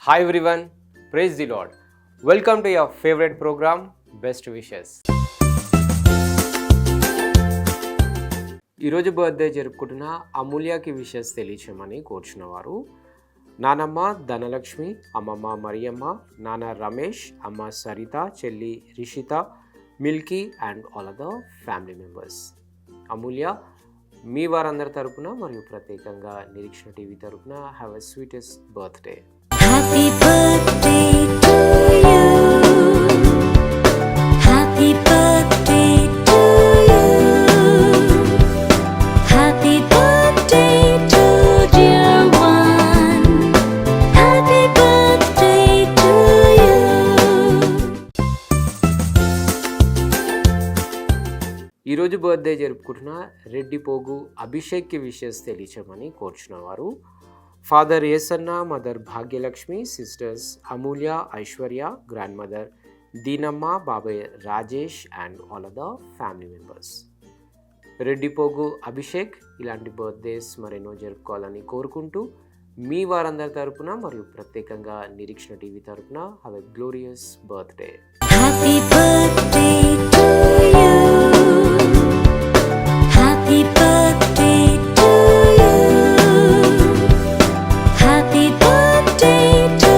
Hi everyone, praise the Lord. Welcome to your favorite program, Best Wishes. ఈరోజు birthday జరుపుకుంటున్న అమూల్యకి wishes తెలియచేయమని కోరుచున్నవారు నానమ్మ ధనలక్ష్మి, అమ్మమ్మ మరియమ్మ, నాన్న రమేష్, అమ్మ సరిత, చెల్లి Rishitha, milky and all other family members. Amulya మీ వారందరి తరపున మరియు ప్రత్యేకంగా నిరీక్షణ టీవీ తరపున have a sweetest birthday. Happy birthday to you. Happy birthday to you. Happy birthday to dear one. Happy birthday to you. ఈరోజు బర్త్డే జరుపుకుంటున్న రెడ్డిపోగు అభిషేక్కి విషెస్ తెలియచేయమని కోరుచున్నవారు father Yesanna, mother Bhagyalakshmi, sisters Amulya, Aishwarya, grandmother Deenamma, బాబాయ్ Rajesh and all other family members. Reddipogu Abhishek ఇలాంటి birthdays మరెన్నో జరుపుకోవాలని కోరుకుంటూ మీ వారందరి తరపున మరియు ప్రత్యేకంగా నిరీక్షణ టీవీ తరపున have a glorious birthday. Happy birthday to you. Happy birthday to you. Happy birthday to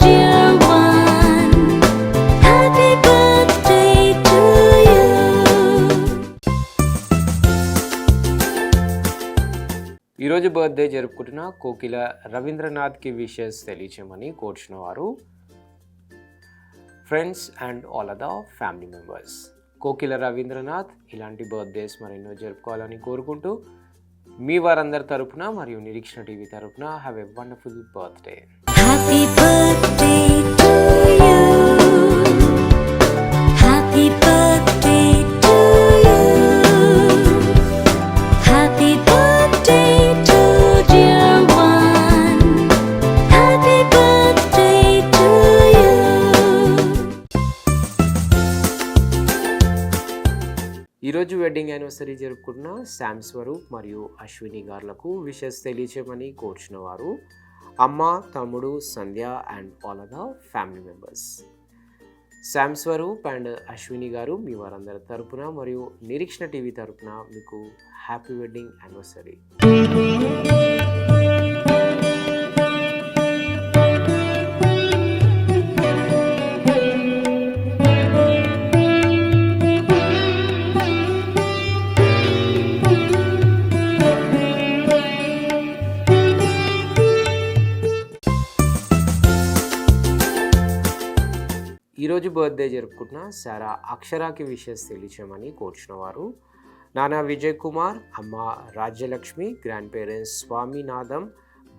dear one. Happy birthday to you. ఈరోజు బర్త్డే జరుపుకుంటున్న కోకిల రవీంద్రనాథ్కి విషెస్ తెలియచేయమని కోరుచున్నవారు friends and all other family members. Kokila Ravindranath ఇలాంటి బర్త్డేస్ మరెన్నో జరుపుకోవాలని కోరుకుంటూ మీ వారందరి తరపున మరియు నిరీక్షణ టీవీ తరపున have a wonderful birthday. Happy birthday to you. Happy birthday to you. Happy birthday to dear one. Happy birthday to you. ఈరోజు వెడ్డింగ్ యానివర్సరీ జరుపుకుంటున్న శామ్ స్వరూప్ మరియు అశ్విని గారులకు విషెస్ తెలియచేయమని కోరుచున్నవారు అమ్మ, తమ్ముడు, Sandhya and all other family members. Sam Swaroop and Ashwini garu మీ వారందరి తరపున మరియు నిరీక్షణ టీవీ తరపున మీకు హ్యాపీ వెడ్డింగ్ యానివర్సరీ. ఈరోజు బర్త్డే జరుపుకుంటున్న సారా అక్షరాకి విషెస్ తెలియచేయమని కోరుచున్నవారు నాన్న విజయ్ కుమార్, అమ్మ Rajyalakshmi, grandparents Swaminatham,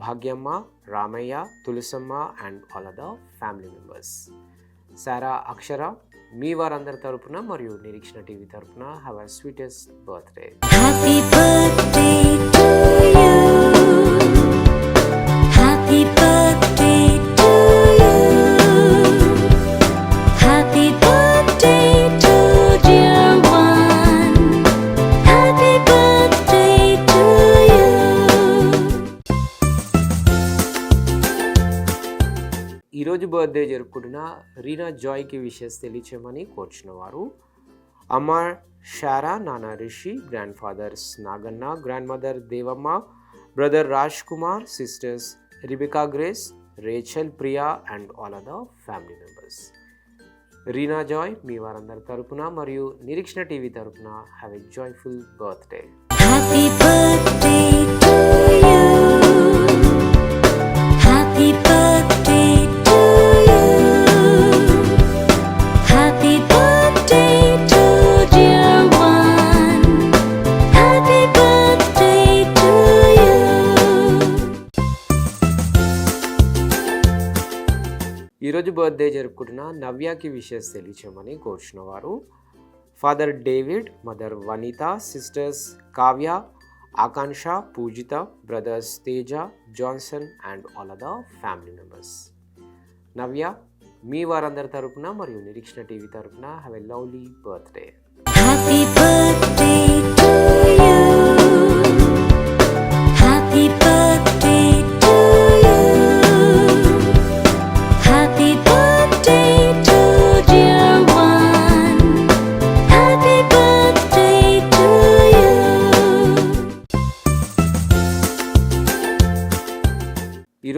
Bhagyamma, Ramaiah, Tulasamma and all other family members. Sara Akshara మీ వారందరి తరపున మరియు నిరీక్షణ టీవీ తరపున have a sweetest birthday. Happy birthday to you. Happy birthday to you. Happy birthday to dear one. Happy birthday to you. ఈరోజు birthday జరుపుకుంటున్న రీనా జాయ్కి wishes తెలియచేయమని కోరుచున్నవారు అమ్మ షారా, నాన్న Rishi, grandfathers Naganna, grandmother Devamma, brother Raj Kumar, sisters Rebecca Grace, Rachel, Priya and all other family members. Reena Joy మీ వారందరి తరపున మరియు నిరీక్షణ టీవీ తరపున have a joyful birthday. Happy birthday to you. Happy birthday to you. Happy birthday to dear one. Happy birthday to you. ఈరోజు birthday జరుపుకుంటున్న నవ్యకి wishes తెలియచేయమని కోరుచున్నవారు father David, mother Vanitha, sisters Kavya, Akanksha, Poojitha, brothers Teja, Johnson and all other family members. Navya మీ వారందరి తరపున మరియు Nireekshana TV తరపున have a lovely birthday. Happy birthday to you. Happy birthday to you.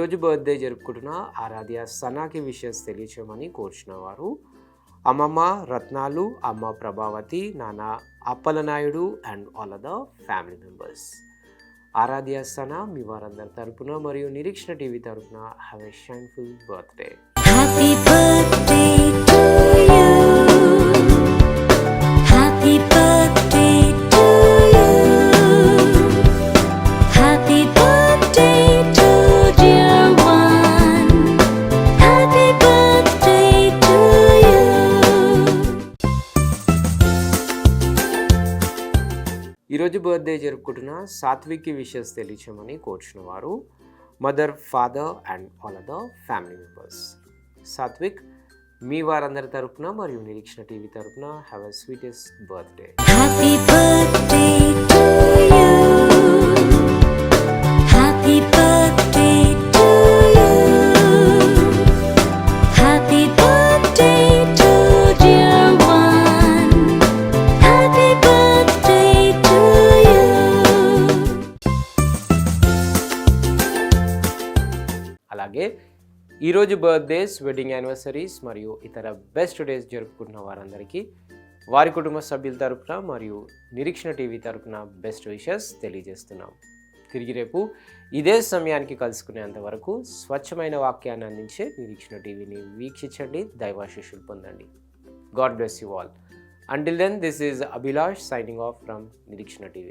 ఈరోజు బర్త్డే జరుపుకుంటున్న ఆరాధ్య సనాకి విషెస్ తెలియచేయమని కోరుచున్న వారు అమ్మమ్మ రత్నాలు, అమ్మ ప్రభావతి, నాన్న Appalanaidu and all other family members. Aaradhya Sana మీ వారందరి తరపున మరియు నిరీక్షణ టీవీ తరపున have a shineful birthday. Happy birthday to you. Happy birthday to you. Happy birthday to dear one. Happy birthday to you. ఈరోజు బర్త్డే జరుపుకుంటున్న సాత్విక్కి విషెస్ తెలియచేయమని కోరుచున్న వారు mother, father and all other family members. Sathvik మీ వారందరి తరపున మరియు నిరీక్షణ టీవీ తరపున have a sweetest birthday. Happy birthday to you. Happy birthday to you. Happy birthday to dear one. Happy birthday to you. అలాగే ఈరోజు బర్త్డేస్, వెడ్డింగ్ యానివర్సరీస్ మరియు ఇతర best days జరుపుకుంటున్న వారందరికీ వారి కుటుంబ సభ్యుల తరపున మరియు నిరీక్షణ టీవీ తరపున బెస్ట్ విషెస్ తెలియజేస్తున్నాం. తిరిగి రేపు ఇదే సమయానికి కలుసుకునేంత వరకు స్వచ్ఛమైన వాక్యాన్ని అందించే నిరీక్షణ టీవీని వీక్షించండి, దైవాశీస్సులు పొందండి. God bless you all. Until then, this is Abhilash signing off from Nirikshana TV.